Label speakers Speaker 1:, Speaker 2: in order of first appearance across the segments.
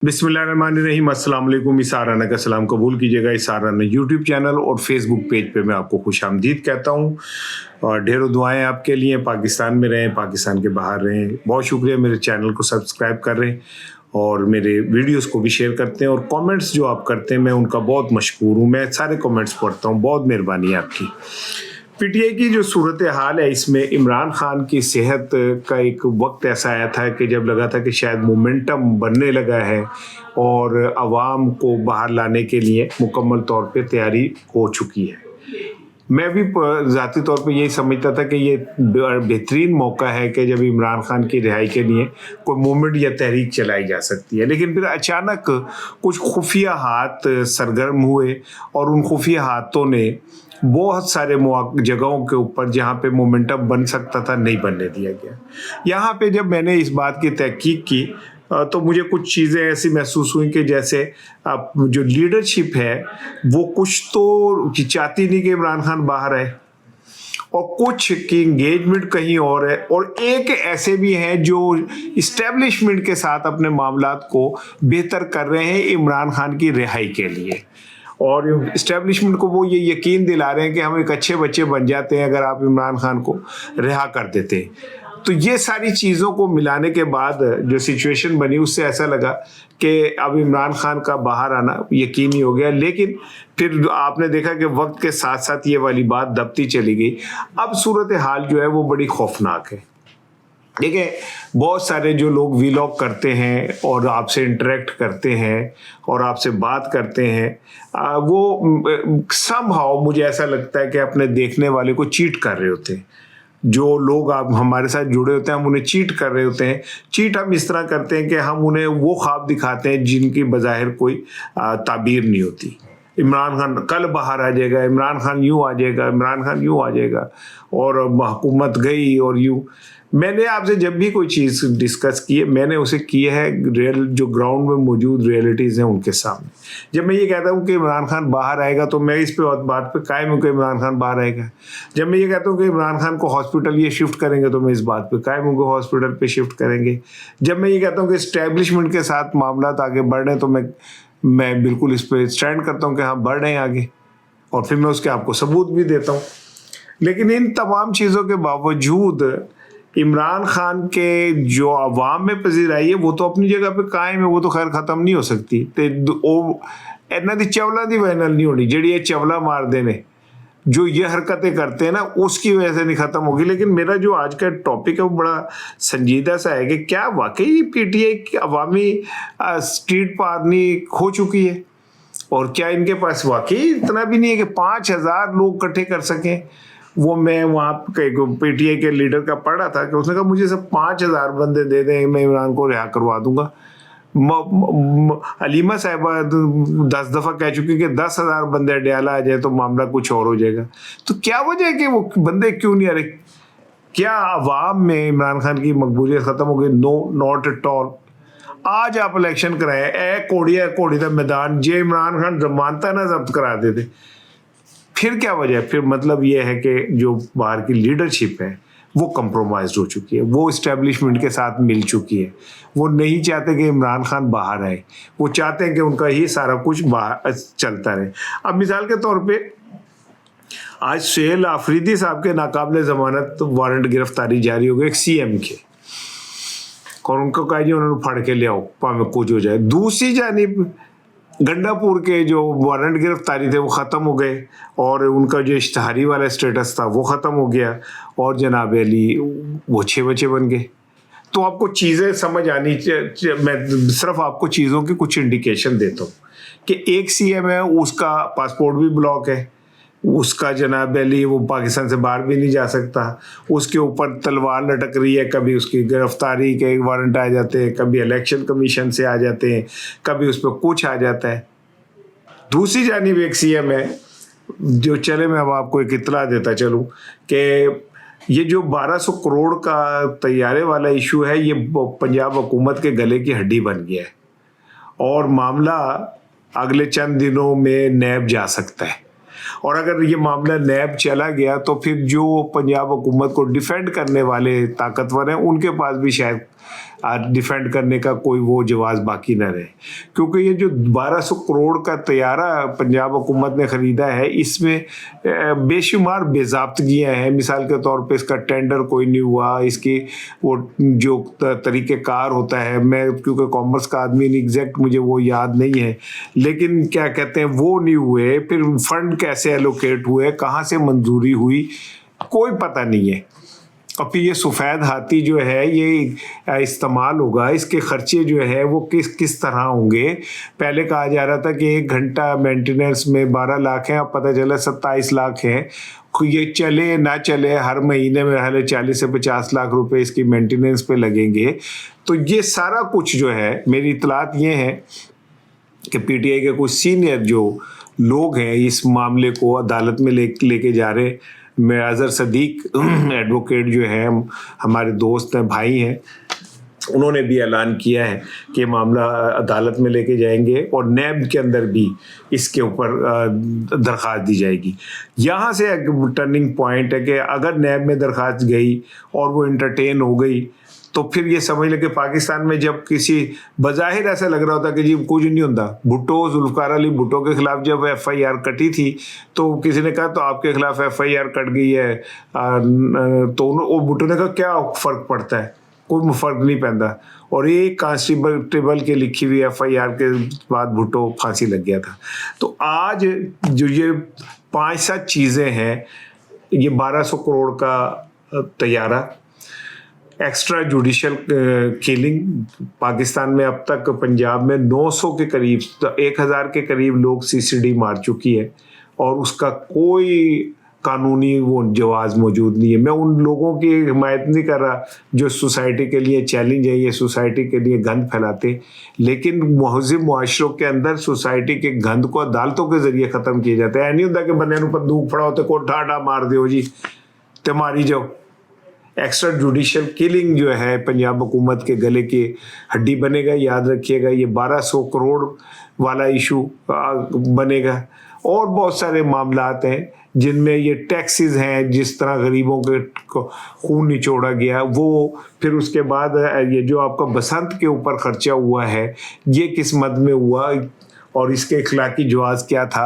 Speaker 1: बिस्मिल्लाहिर्रहमानिर्रहीम, अस्सलाम वालेकुम। इसाराना का सलाम कबूल कीजिएगा। इसाराना यूट्यूब चैनल और फेसबुक पेज पे मैं आपको खुशामदीद कहता हूँ और ढेरों दुआएं आपके लिए। पाकिस्तान में रहें, पाकिस्तान के बाहर रहें, बहुत शुक्रिया मेरे चैनल को सब्सक्राइब कर रहे हैं और मेरे वीडियोस को भी शेयर करते हैं और कमेंट्स जो आप करते हैं मैं उनका बहुत मशकूर हूँ। मैं सारे कमेंट्स पढ़ता हूँ, बहुत मेहरबानी है आपकी। पीटीआई की जो सूरत हाल है, इसमें इमरान खान की सेहत का एक वक्त ऐसा आया था कि जब लगा था कि शायद मोमेंटम बनने लगा है और आवाम को बाहर लाने के लिए मुकम्मल तौर पे तैयारी हो चुकी है। मैं भी ज़ाती तौर पे यही समझता था कि ये बेहतरीन मौका है कि जब इमरान खान की रिहाई के लिए कोई मूवमेंट या तहरीक चलाई जा सकती है, लेकिन फिर अचानक कुछ खुफिया हाथ सरगर्म हुए और उन खुफिया हाथों ने बहुत सारे जगहों के ऊपर जहाँ पे मोमेंटम बन सकता था नहीं बनने दिया गया। यहाँ पे जब मैंने इस बात की तहकीक की तो मुझे कुछ चीज़ें ऐसी महसूस हुई कि जैसे जो लीडरशिप है वो कुछ तो चाहती नहीं कि इमरान खान बाहर आए और कुछ की इंगेजमेंट कहीं और है, और एक ऐसे भी हैं जो इस्टेब्लिशमेंट के साथ अपने मामलात को बेहतर कर रहे हैं इमरान खान की रिहाई के लिए। और इस्टेब्लिशमेंट को वो ये यकीन दिला रहे हैं कि हम एक अच्छे बच्चे बन जाते हैं अगर आप इमरान खान को रिहा कर देते हैं। तो ये सारी चीज़ों को मिलाने के बाद जो सिचुएशन बनी उससे ऐसा लगा कि अब इमरान खान का बाहर आना यकीनी हो गया। लेकिन फिर आपने देखा कि वक्त के साथ साथ ये वाली बात दबती चली गई। अब सूरत हाल जो है वो बड़ी खौफनाक है। देखिए, बहुत सारे जो लोग वीलॉग करते हैं और आपसे इंटरेक्ट करते हैं और आपसे बात करते हैं, वो समहाउ मुझे ऐसा लगता है कि अपने देखने वाले को चीट कर रहे होते हैं। जो लोग आप हमारे साथ जुड़े होते हैं हम उन्हें चीट कर रहे होते हैं। चीट हम इस तरह करते हैं कि हम उन्हें वो ख्वाब दिखाते हैं जिनकी बज़ाहिर कोई ताबीर नहीं होती। इमरान खान कल बाहर आ जाएगा, इमरान खान यूँ आ जाएगा, इमरान खान यूँ आ जाएगा और हुकूमत गई और यूँ। मैंने आपसे जब भी कोई चीज़ डिस्कस की है मैंने उसे किया है रियल जो ग्राउंड में मौजूद रियलिटीज़ हैं उनके सामने। जब मैं ये कहता हूँ कि इमरान खान बाहर आएगा तो मैं इस पे बात पे कायम हूँ कि इमरान खान बाहर आएगा। जब मैं ये कहता हूँ कि इमरान खान को हॉस्पिटल ये शिफ्ट करेंगे तो मैं इस बात पे कायम हूँ कि हॉस्पिटल पे शिफ्ट करेंगे। जब मैं ये कहता हूँ कि इस्टेब्लिशमेंट के साथ मामला आगे बढ़ रहे हैं तो मैं बिल्कुल इस पर स्टैंड करता हूँ कि हाँ बढ़ रहे हैं आगे, और फिर मैं उसके आपको सबूत भी देता हूँ। लेकिन इन तमाम चीज़ों के बावजूद इमरान खान के जो अवाम में पजीराई है वो तो अपनी जगह पे कायम है, वो तो खैर ख़त्म नहीं हो सकती। तो इन्हों की चवलों की वजह नहीं होनी, जी ये चवला मारते हैं जो ये हरकतें करते हैं ना उसकी वजह से नहीं ख़त्म होगी। लेकिन मेरा जो आज का टॉपिक है वो बड़ा संजीदा सा है कि क्या वाकई पीटीआई की अवामी स्ट्रीट पार्नी खो चुकी है, और क्या इनके पास वाकई इतना भी नहीं है कि 5,000 लोग इकट्ठे कर सकें। वो मैं वहाँ पीटीआई के लीडर का पढ़ा था कि उसने कहा मुझे सब 5,000 बंदे दे दें मैं इमरान को रिहा करवा दूंगा। हलीमा साहिबा 10 दफ़ा कह चुकी कि 10,000 बंदे अडयाला आ जाए तो मामला कुछ और हो जाएगा। तो क्या वजह है कि वो बंदे क्यों नहीं आ रहे? क्या अवाम में इमरान खान की मकबूलियत ख़त्म हो गई? No, not at all. आज आप इलेक्शन कराए ए कोड़ी का मैदान जे इमरान खान जमानता ना जब्त करा देते, फिर क्या वजह? फिर मतलब ये है कि जो बाहर की लीडरशिप है वो कंप्रोमाइज हो चुकी है, वो इस्टेब्लिशमेंट के साथ मिल चुकी है। वो नहीं चाहते कि इमरान खान बाहर आए, वो चाहते हैं कि उनका ही सारा कुछ बाहर चलता रहे। अब मिसाल के तौर पे आज सुहेल आफरीदी साहब के नाकाबिले ज़मानत वारंट गिरफ्तारी जारी हो गई एक सीएम के, और उनको कहा जी उन्होंने फड़ के ले आओ पावे कुछ हो जाए। दूसरी जानिब गंडापुर के जो वारंट गिरफ्तारी थे वो ख़त्म हो गए और उनका जो इश्तहारी वाला स्टेटस था वो ख़त्म हो गया, और जनाब अली वो 6 बच्चे बन गए। तो आपको चीज़ें समझ आनी चाहिए। मैं सिर्फ आपको चीज़ों की कुछ इंडिकेशन देता हूँ कि एक सीएम है उसका पासपोर्ट भी ब्लॉक है, उसका जनाब अली वो पाकिस्तान से बाहर भी नहीं जा सकता, उसके ऊपर तलवार लटक रही है, कभी उसकी गिरफ्तारी के वारंट आ जाते हैं, कभी इलेक्शन कमीशन से आ जाते हैं, कभी उस पर कुछ आ जाता है। दूसरी जानिब एक सीएम है जो चले मैं अब आपको एक इत्तला देता चलूँ कि ये जो 1200 करोड़ का तैयारे वाला इशू है ये पंजाब हुकूमत के गले की हड्डी बन गया है और मामला अगले चंद दिनों में नैब जा सकता है। और अगर ये मामला नैब चला गया तो फिर जो पंजाब हुकूमत को डिफेंड करने वाले ताकतवर हैं उनके पास भी शायद डिफेंड करने का कोई वो जवाब बाकी न रहे, क्योंकि ये जो 1200 करोड़ का तैयारा पंजाब हुकूमत ने ख़रीदा है, इसमें बेशुमार बेज़ाब्तगियाँ हैं। मिसाल के तौर पे इसका टेंडर कोई नहीं हुआ, इसकी वो जो तरीक़ेकार होता है, मैं क्योंकि कॉमर्स का आदमी नहीं, एग्जैक्ट मुझे वो याद नहीं है, लेकिन क्या कहते हैं वो नहीं हुए। फिर फंड कैसे एलोकेट हुए, कहाँ से मंजूरी हुई, कोई पता नहीं है। और फिर ये सफ़ेद हाथी जो है ये इस्तेमाल होगा, इसके खर्चे जो है वो किस तरह होंगे। पहले कहा जा रहा था कि 1 घंटा मेंटेनेंस में 12 लाख है, अब पता चला 27 लाख है। ये चले ना चले, हर महीने में हले 40 से 50 लाख रुपए इसकी मेंटेनेंस पे लगेंगे। तो ये सारा कुछ जो है, मेरी इतलात ये है कि पीटीआई के कुछ सीनियर जो लोग हैं इस मामले को अदालत में लेके जा रहे। मैं अज़हर सदीक एडवोकेट जो है, हमारे दोस्त हैं, भाई हैं, उन्होंने भी ऐलान किया है कि मामला अदालत में लेके जाएंगे और नैब के अंदर भी इसके ऊपर दरख्वास्त दी जाएगी। यहाँ से एक टर्निंग पॉइंट है कि अगर नैब में दरख्वास्त गई और वो इंटरटेन हो गई तो फिर ये समझ लें कि पाकिस्तान में जब किसी बज़ाहिर ऐसा लग रहा होता कि जी कुछ नहीं होता, भुट्टो, जुल्फ़िकार अली भुट्टो के ख़िलाफ़ जब FIR कटी थी तो किसी ने कहा तो आपके ख़िलाफ़ FIR कट गई है, तो वो भुट्टो ने कहा क्या फ़र्क पड़ता है, कोई फ़र्क नहीं पैदा। और एक कांस्टेबल के लिखी हुई FIR के बाद भुट्टो फांसी लग गया था। तो आज जो ये 5-7 चीज़ें हैं, ये 1200 करोड़ का तैयारा, एक्स्ट्रा जुडिशल किलिंग, पाकिस्तान में अब तक पंजाब में 900 के करीब, 1000 के करीब लोग CCD मार चुकी है और उसका कोई कानूनी वो जवाब मौजूद नहीं है। मैं उन लोगों की हिमायत नहीं कर रहा जो सोसाइटी के लिए चैलेंज है, ये सोसाइटी के लिए गंद फैलाते, लेकिन महज़िब मुआशरों के अंदर सोसाइटी के गंद को अदालतों के ज़रिए ख़त्म किया जाता है। नहीं होता कि बंदे नूं बंदूक फड़ाओ तो को ठाठा मार दो जी ते मारी जाओ। एक्स्ट्रा जुडिशल किलिंग जो है पंजाब हुकूमत के गले की हड्डी बनेगा। याद रखिएगा, ये 1200 करोड़ वाला इशू बनेगा। और बहुत सारे मामलात हैं जिनमें ये टैक्सेस हैं, जिस तरह गरीबों के खून निचोड़ा गया वो, फिर उसके बाद ये जो आपका बसंत के ऊपर खर्चा हुआ है ये किस मद में हुआ और इसके इखलाकी जवाब क्या था।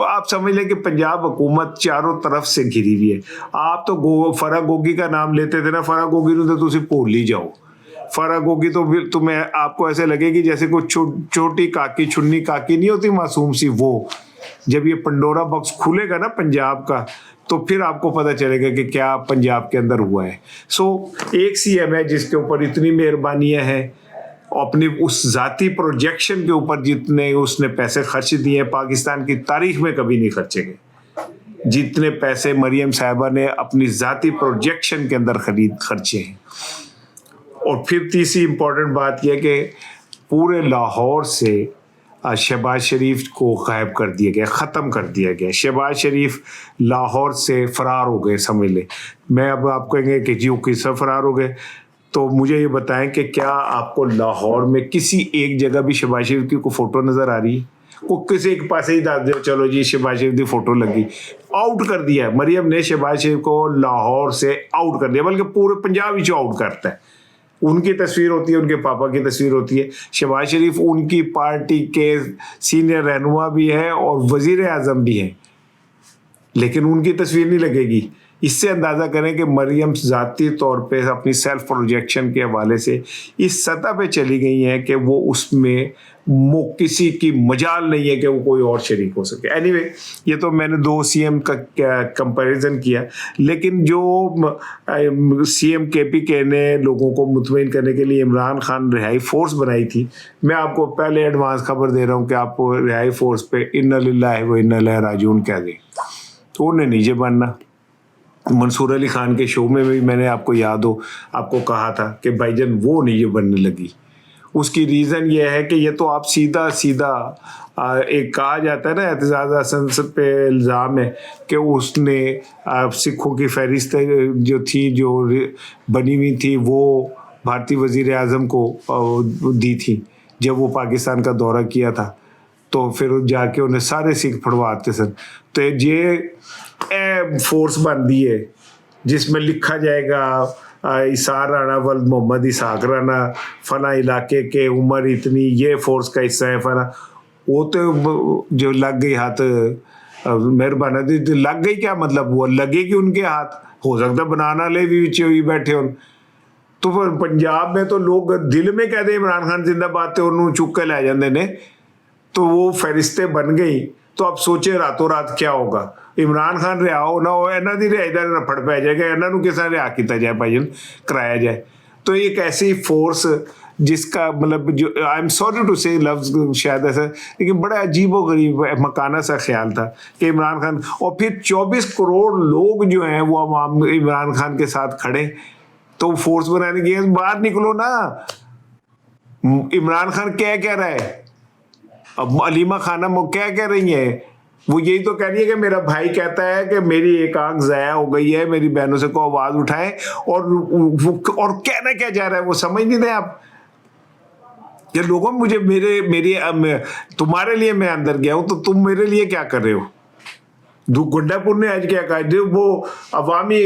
Speaker 1: आप समझ लें कि पंजाब हुकूमत चारों तरफ से घिरी हुई है। आप तो फरा गोगी का नाम लेते थे ना, फरा गोगी तो तुम भूल ही जाओ। फरा गोगी तो फिर तुम्हें आपको ऐसे लगेगी जैसे कोई छोटी काकी, छुन्नी काकी नहीं होती मासूम सी, वो जब ये पंडोरा बॉक्स खुलेगा ना पंजाब का तो फिर आपको पता चलेगा कि क्या पंजाब के अंदर हुआ है। एक CM है जिसके ऊपर इतनी मेहरबानियां हैं, अपनी उस ज़ाती प्रोजेक्शन के ऊपर जितने उसने पैसे खर्च दिए पाकिस्तान की तारीख में कभी नहीं खर्चे गए, जितने पैसे मरियम साहिबा ने अपनी ज़ाती प्रोजेक्शन के अंदर खर्चे हैं। और फिर तीसरी इम्पोर्टेंट बात यह कि पूरे लाहौर से शहबाज शरीफ को गायब कर दिया गया, ख़त्म कर दिया गया। शहबाज शरीफ लाहौर से फ़रार हो गए, समझ लें। मैं अब आप कहेंगे कि जी किससे फ़रार हो गए, तो मुझे ये बताएं कि क्या आपको लाहौर में किसी एक जगह भी शहबाज शरीफ की कोई फ़ोटो नज़र आ रही है? को किसी एक पास ही दस दो चलो जी शहबाज शरीफ की फ़ोटो लगी, आउट कर दिया है। मरियम ने शहबाज शरीफ को लाहौर से आउट कर दिया, बल्कि पूरे पंजाब ही आउट करता है। उनकी तस्वीर होती है, उनके पापा की तस्वीर होती है। शहबाज शरीफ उनकी पार्टी के सीनियर रहनुमा भी है और वज़ीर आज़म भी हैं, लेकिन उनकी तस्वीर नहीं लगेगी। इससे अंदाज़ा करें कि मरियम ज़ाती तौर पे अपनी सेल्फ प्रोजेक्शन के हवाले से इस सतह पे चली गई हैं कि वो उसमें किसी की मजाल नहीं है कि वो कोई और शरीक हो सके। एनीवे, ये तो मैंने 2 CM का कंपैरिजन किया, लेकिन जो CM KPK ने लोगों को मुतमईन करने के लिए इमरान खान रिहाई फोर्स बनाई थी, मैं आपको पहले एडवांस खबर दे रहा हूँ कि आपको रिहाई फोर्स पे इन्ना लिल्लाहि व इन्ना इलैहि राजिऊन कह गई, तो उन्हें नीचे बनना। मंसूर अली खान के शो में भी मैंने आपको याद हो आपको कहा था कि भाईजान वो नीचे बनने लगी। उसकी रीज़न ये है कि ये तो आप सीधा एक कहा जाता है ना, एतजाज़ हसन पे इल्ज़ाम है कि उसने सिखों की फहरिस्त जो थी जो बनी हुई थी वो भारतीय वज़ीर आज़म को दी थी जब वो पाकिस्तान का दौरा किया था, तो फिर जाके उन्हें सारे सिख फड़वाते सन। तो ये फोर्स बन दी है जिसमें लिखा जाएगा इसार राना वल्द मोहम्मद इसहाक राना फला इलाके के, उमर इतनी, ये फोर्स का हिस्सा है फला, वो तो जो लग गई हाथ मेहरबानी लग गई, क्या मतलब वो लगेगी उनके हाथ, हो सकता बनाना ले भी बैठे हो। तो फिर पंजाब में तो लोग दिल में कहते इमरान खान जिंदाबाद थे, उन्होंने चुक के लै जाते ने, तो वो फरिश्ते बन गई। तो आप सोचे रातों रात क्या होगा, इमरान खान रिहा हो ना हो, इन्हों की रिहाई का रफड़ पै जाएगा, इन्हों किस रिहा किया जाए भाई, कराया जाए। तो एक ऐसी फोर्स जिसका मतलब जो आई एम सॉरी टू से लफ्ज शायद ऐसा, लेकिन बड़ा अजीबो गरीब मकाना सा ख्याल था कि इमरान खान, और फिर 24 करोड़ लोग जो हैं वो अवाम इमरान खान के साथ खड़े, तो फोर्स बनाने की बाहर निकलो ना। इमरान खान क्या कह रहा है, अब अलीमा खानम वो क्या कह रही है, वो यही तो कह रही है कि मेरा भाई कहता है कि मेरी एक आंख ज़ाया हो गई है, मेरी बहनों से को आवाज़ उठाएं, और कहना क्या जा रहा है वो समझ नहीं रहे आप। ये लोगों मुझे तुम्हारे लिए मैं अंदर गया हूं, तो तुम मेरे लिए क्या कर रहे हो। गुंडापुर ने आज क्या कहा, जो वो अवामी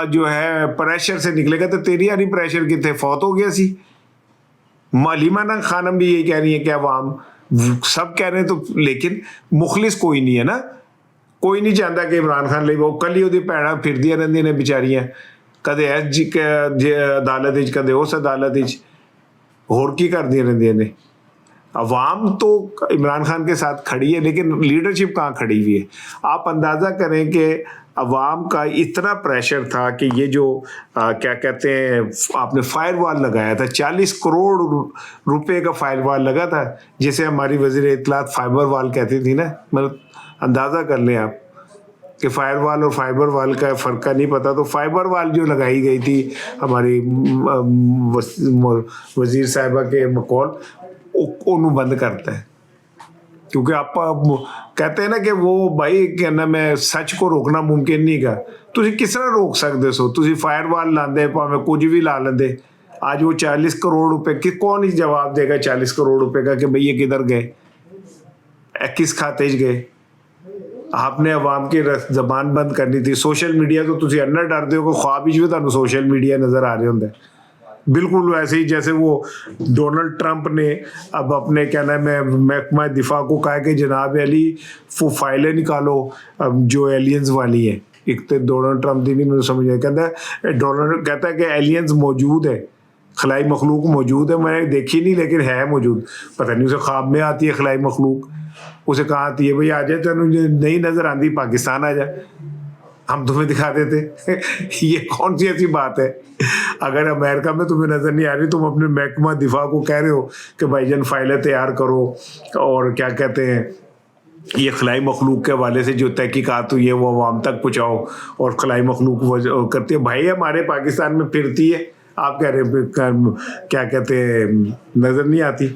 Speaker 1: जो है प्रेशर से निकलेगा, तो तेरी यानी प्रेशर कितने फौत हो गया सी। अलीमा खानम भी यही कह रही है कि अवाम सब कह रहे हैं, तो लेकिन मुखलिस कोई नहीं है ना, कोई नहीं चाहता कि इमरान खान ले, वो कल ही वो भैन फिरदियां रहिंदियां ने बेचारियां, कदे एस जी अदालत कदे उस अदालत, होर की करदियां रहिंदियां ने। अवाम तो इमरान खान के साथ खड़ी है, लेकिन लीडरशिप कहाँ खड़ी हुई है। आप अंदाज़ा करें कि अवाम का इतना प्रेशर था कि ये जो क्या कहते हैं, आपने फायर वॉल लगाया था, 40 करोड़ रुपए का फायर वॉल लगा था, जिसे हमारी वज़ीर इत्तलात फाइबर वॉल कहती थी ना। मतलब अंदाज़ा कर लें आप कि फायर वॉल और फाइबर वॉल का फ़र्क का नहीं पता। तो फाइबर वॉल जो लगाई गई थी हमारी वज़ीर साहिबा के बकौल, उन्होंने बंद करता है, क्योंकि आप कहते हैं ना कि वो भाई कहना मैं सच को रोकना मुमकिन नहीं गा, तुसी किस तरह रोक सकते सो, तुसी फायर वॉल लाते भावें कुछ भी ला लेंदे। आज वो 40 करोड़ रुपए कि कौन ही जवाब देगा 40 करोड़ रुपए का कि भाई ये किधर गए, किस खाते गए। आपने अवाम की जबान बंद करनी थी। सोशल मीडिया तो तुसी अन्ना डरते हो कि ख्वाब भी तुहानू सोशल मीडिया नजर आ रहे होंगे, बिल्कुल वैसे ही जैसे वो डोनाल्ड ट्रंप ने अब अपने क्या नाम है महकमा दिफा को कहा कि जनाब अली वो फाइलें निकालो जो एलियंस वाली है। एक तो डोनाल्ड ट्रंप थी नहीं मुझे समझ आया, कहता है डोनाल्ड कहता है कि एलियंस मौजूद है, खलाई मखलूक मौजूद है, मैंने देखी नहीं लेकिन है मौजूद, पता नहीं उसे ख्वाब में आती है खलाई मखलूक, उसे कहाँ आती है, भाई आ जाए तेन नहीं नजर आती पाकिस्तान आ जाए हम तुम्हें दिखा देते। ये कौन सी ऐसी बात है, अगर अमेरिका में तुम्हें नजर नहीं आ रही, तुम अपने महकमा दिफा को कह रहे हो कि भाईजान फाइलें तैयार करो और क्या कहते हैं ये खलाई मखलूक के हवाले से जो तहकीकात हुई है वो अवाम तक पहुँचाओ, और खलाई मखलूक करती है भाई हमारे पाकिस्तान में फिरती है, आप कह रहे क्या कहते हैं नज़र नहीं आती।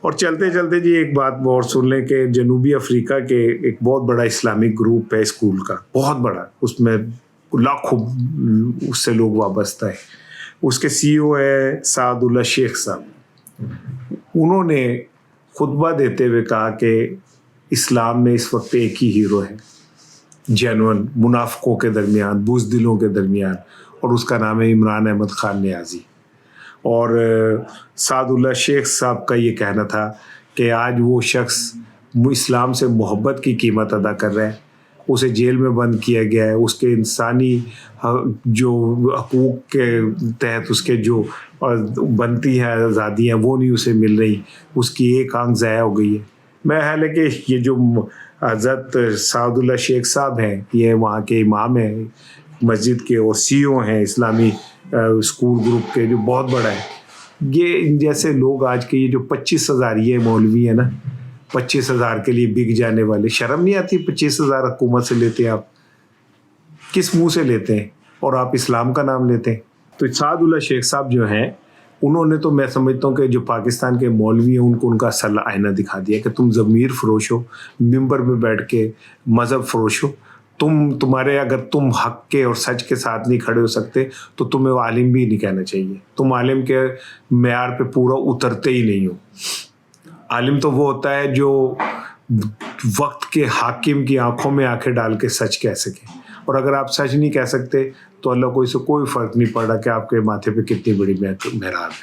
Speaker 1: और चलते चलते जी एक बात और सुन लें कि जनूबी अफ्रीका के एक बहुत बड़ा इस्लामिक ग्रुप है स्कूल का, बहुत बड़ा, उसमें लाखों उससे लोग वाबस्ता है। उसके सीईओ है सादुल्ला शेख साहब। उन्होंने खुतबा देते हुए कहा कि इस्लाम में इस वक्त एक ही हीरो है जेन्युइन मुनाफिकों के दरमियान, बुज़दिलों के दरमियान, और उसका नाम है इमरान अहमद खान नियाज़ी। और सादुल्ला शेख साहब का ये कहना था कि आज वो शख्स इस्लाम से मोहब्बत की कीमत अदा कर रहा है, उसे जेल में बंद किया गया है, उसके इंसानी जो हकूक़ के तहत उसके जो बनती हैं आज़ादियाँ वो नहीं उसे मिल रही, उसकी एक आंख ज़ाया हो गई है। मैं हालांकि ये जो हज़रत सादुल्ला शेख साहब हैं ये वहाँ के इमाम हैं मस्जिद के और सीईओ हैं इस्लामी स्कूल ग्रुप के जो बहुत बड़ा है। ये जैसे लोग आज के ये जो 25,000 ये मौलवी है ना, 25,000 के लिए बिक जाने वाले, शर्म नहीं आती 25,000 हुकूमत से लेते हैं आप, किस मुंह से लेते हैं, और आप इस्लाम का नाम लेते हैं। तो सादुल्ला शेख साहब जो हैं उन्होंने तो मैं समझता हूँ कि जो पाकिस्तान के मौलवी हैं उनको उनका असल आईना दिखा दिया कि तुम ज़मीर फरोश हो, मिंबर पे बैठ के मज़हब फरोश हो, तुम्हारे अगर तुम हक के और सच के साथ नहीं खड़े हो सकते तो तुम्हें आलिम भी नहीं कहना चाहिए, तुम आलिम के मेयार पे पूरा उतरते ही नहीं हो। आलिम तो वो होता है जो वक्त के हाकिम की आंखों में आंखें डाल के सच कह सके, और अगर आप सच नहीं कह सकते تو اللہ کو اس سے کوئی فرق نہیں پڑ رہا کہ آپ کے ماتھے پہ کتنی بڑی محراب ہے.